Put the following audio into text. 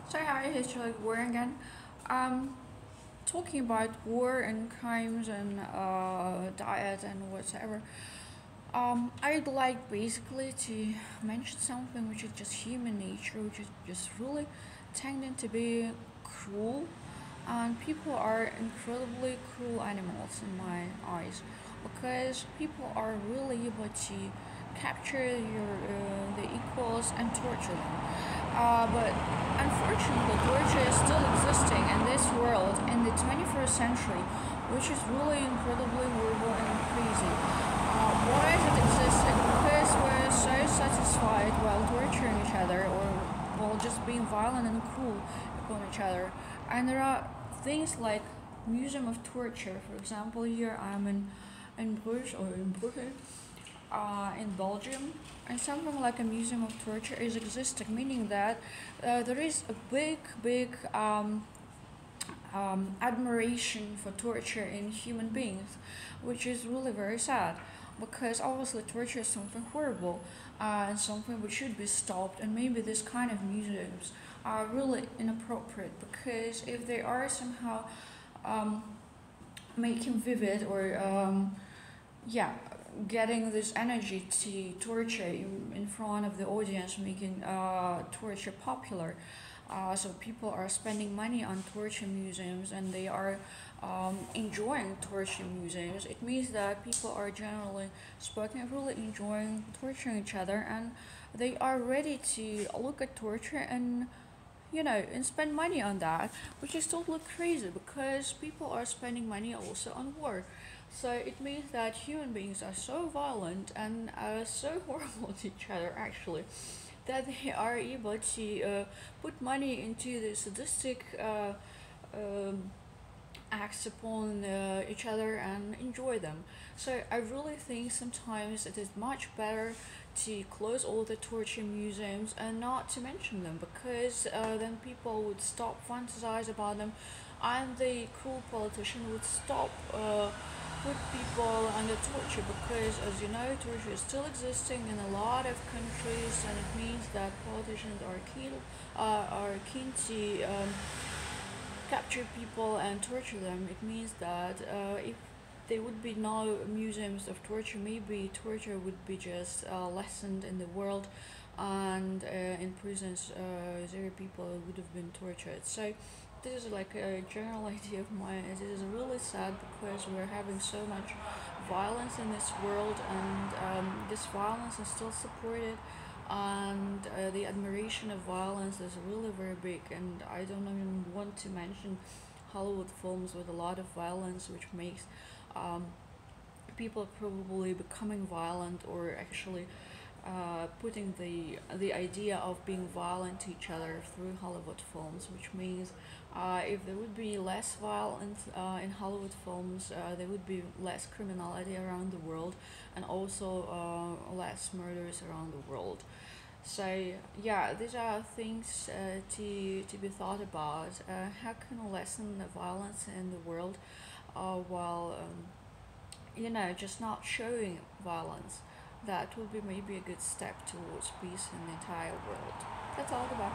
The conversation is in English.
So hi, it's like war again. Um, Talking about war and crimes and diet and whatever. I'd like basically to mention something which is just human nature, which is just really tending to be cruel, and people are incredibly cruel animals in my eyes, because people are really able to capture the equals and torture them. But unfortunately, torture is still existing in this world in the 21st century, which is really incredibly horrible and crazy. Why does it exist? Because we're so satisfied while torturing each other or while just being violent and cruel upon each other. And there are things like Museum of Torture. For example, here I'm in Bruges or in Brugge, in Belgium, and something like a museum of torture is existing, meaning that there is a big admiration for torture in human beings, which is really very sad because obviously torture is something horrible and something which should be stopped, and maybe this kind of museums are really inappropriate because if they are somehow um, making vivid or yeah, getting this energy to torture in front of the audience, making torture popular. So people are spending money on torture museums and they are enjoying torture museums. It means that people are generally speaking really enjoying torturing each other, and they are ready to look at torture and and spend money on that, which is totally crazy because people are spending money also on war. So it means that human beings are so violent and so horrible to each other, actually, that they are able to put money into the sadistic um, acts upon each other and enjoy them. So I really think sometimes it is much better to close all the torture museums and not to mention them, because then people would stop fantasize about them, and the cruel politician would stop put people under torture, because as you know torture is still existing in a lot of countries, and it means that politicians are keen to capture people and torture them. It means that if there would be no museums of torture, maybe torture would be just lessened in the world, and in prisons, zero people would have been tortured. So this is like a general idea of mine. It is really sad because we're having so much violence in this world, and this violence is still supported, and the admiration of violence is really very big, and I don't even want to mention Hollywood films with a lot of violence, which makes um, people probably becoming violent, or actually putting the idea of being violent to each other through Hollywood films, which means if there would be less violence in Hollywood films, there would be less criminality around the world, and also less murders around the world. So yeah, these are things to be thought about. How can we lessen the violence in the world while just not showing violence? That would be maybe a good step towards peace in the entire world. That's all about.